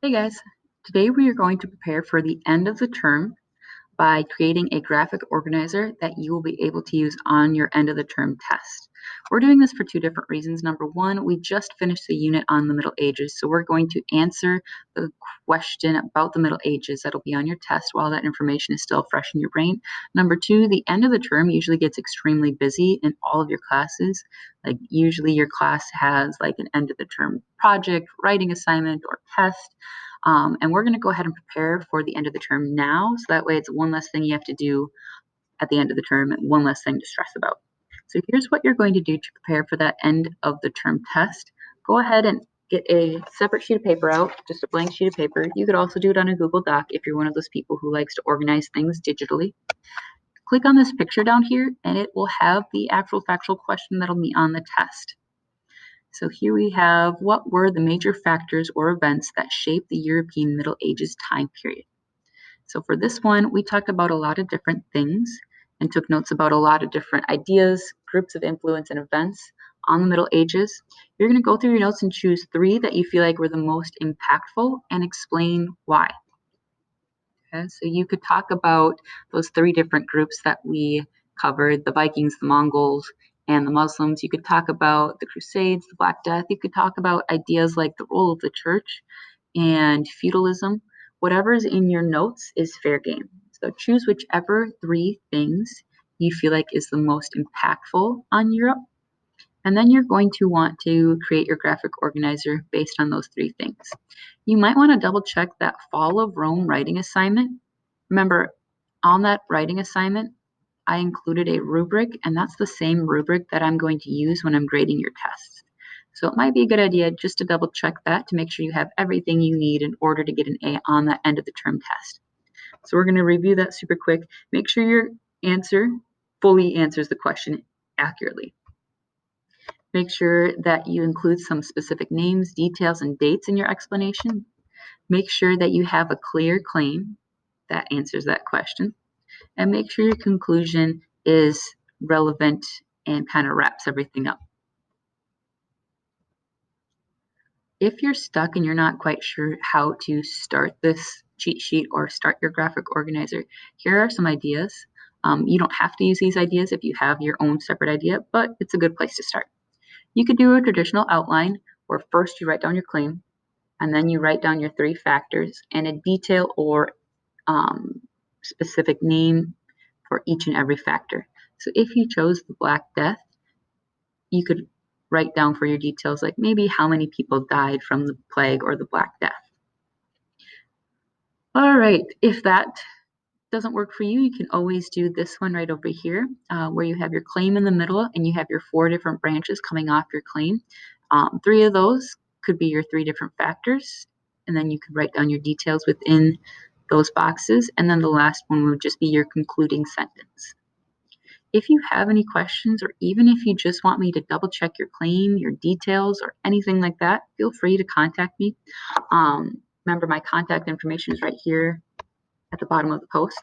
Hey guys, today we are going to prepare for the end of the term by creating a graphic organizer that you will be able to use on your end of the term test. We're doing this for two different reasons. Number one, we just finished the unit on the Middle Ages, so we're going to answer the question about the Middle Ages that'll be on your test while that information is still fresh in your brain. Number two, the end of the term usually gets extremely busy in all of your classes. Like usually your class has like an end of the term project, writing assignment, or test. And we're going to go ahead and prepare for the end of the term now, so that way it's one less thing you have to do at the end of the term and one less thing to stress about. So here's what you're going to do to prepare for that end of the term test. Go ahead and get a separate sheet of paper out, just a blank sheet of paper. You could also do it on a Google Doc if you're one of those people who likes to organize things digitally. Click on this picture down here and it will have the actual factual question that'll be on the test. So here we have, what were the major factors or events that shaped the European Middle Ages time period? So for this one, we talked about a lot of different things and took notes about a lot of different ideas, groups of influence, and events on the Middle Ages. You're going to go through your notes and choose three that you feel like were the most impactful and explain why. Okay, so you could talk about those three different groups that we covered, the Vikings, the Mongols, and the Muslims. You could talk about the Crusades, the Black Death. You could talk about ideas like the role of the church and feudalism. Whatever's in your notes is fair game. So choose whichever three things you feel like is the most impactful on Europe. And then you're going to want to create your graphic organizer based on those three things. You might want to double check that Fall of Rome writing assignment. Remember, on that writing assignment, I included a rubric, and that's the same rubric that I'm going to use when I'm grading your tests. So it might be a good idea just to double check that to make sure you have everything you need in order to get an A on that end of the term test. So we're going to review that super quick. Make sure your answer fully answers the question accurately. Make sure that you include some specific names, details, and dates in your explanation. Make sure that you have a clear claim that answers that question. And make sure your conclusion is relevant and kind of wraps everything up. If you're stuck and you're not quite sure how to start this cheat sheet or start your graphic organizer, here are some ideas. You don't have to use these ideas if you have your own separate idea, but it's a good place to start. You could do a traditional outline where first you write down your claim, and then you write down your three factors and a detail or specific name for each and every factor. So if you chose the Black Death, you could write down for your details like maybe how many people died from the plague or the Black Death. All right, if that doesn't work for you, you can always do this one right over here where you have your claim in the middle and you have your four different branches coming off your claim. Three of those could be your three different factors, and then you could write down your details within those boxes, and then the last one would just be your concluding sentence. If you have any questions, or even if you just want me to double check your claim, your details, or anything like that, feel free to contact me. Remember, my contact information is right here at the bottom of the post.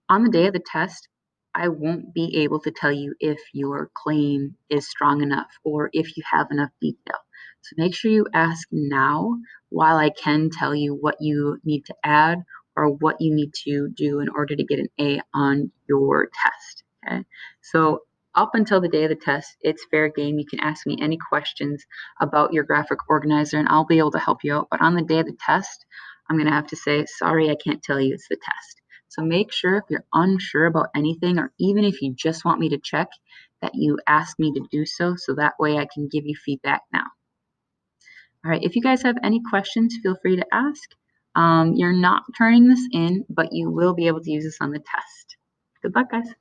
On the day of the test, I won't be able to tell you if your claim is strong enough or if you have enough detail. So make sure you ask now while I can tell you what you need to add or what you need to do in order to get an A on your test. Okay? So up until the day of the test, it's fair game. You can ask me any questions about your graphic organizer and I'll be able to help you out. But on the day of the test, I'm going to have to say, sorry, I can't tell you, it's the test. So make sure if you're unsure about anything, or even if you just want me to check, that you ask me to do so, so that way I can give you feedback now. All right, if you guys have any questions, feel free to ask. You're not turning this in, but you will be able to use this on the test. Good luck, guys.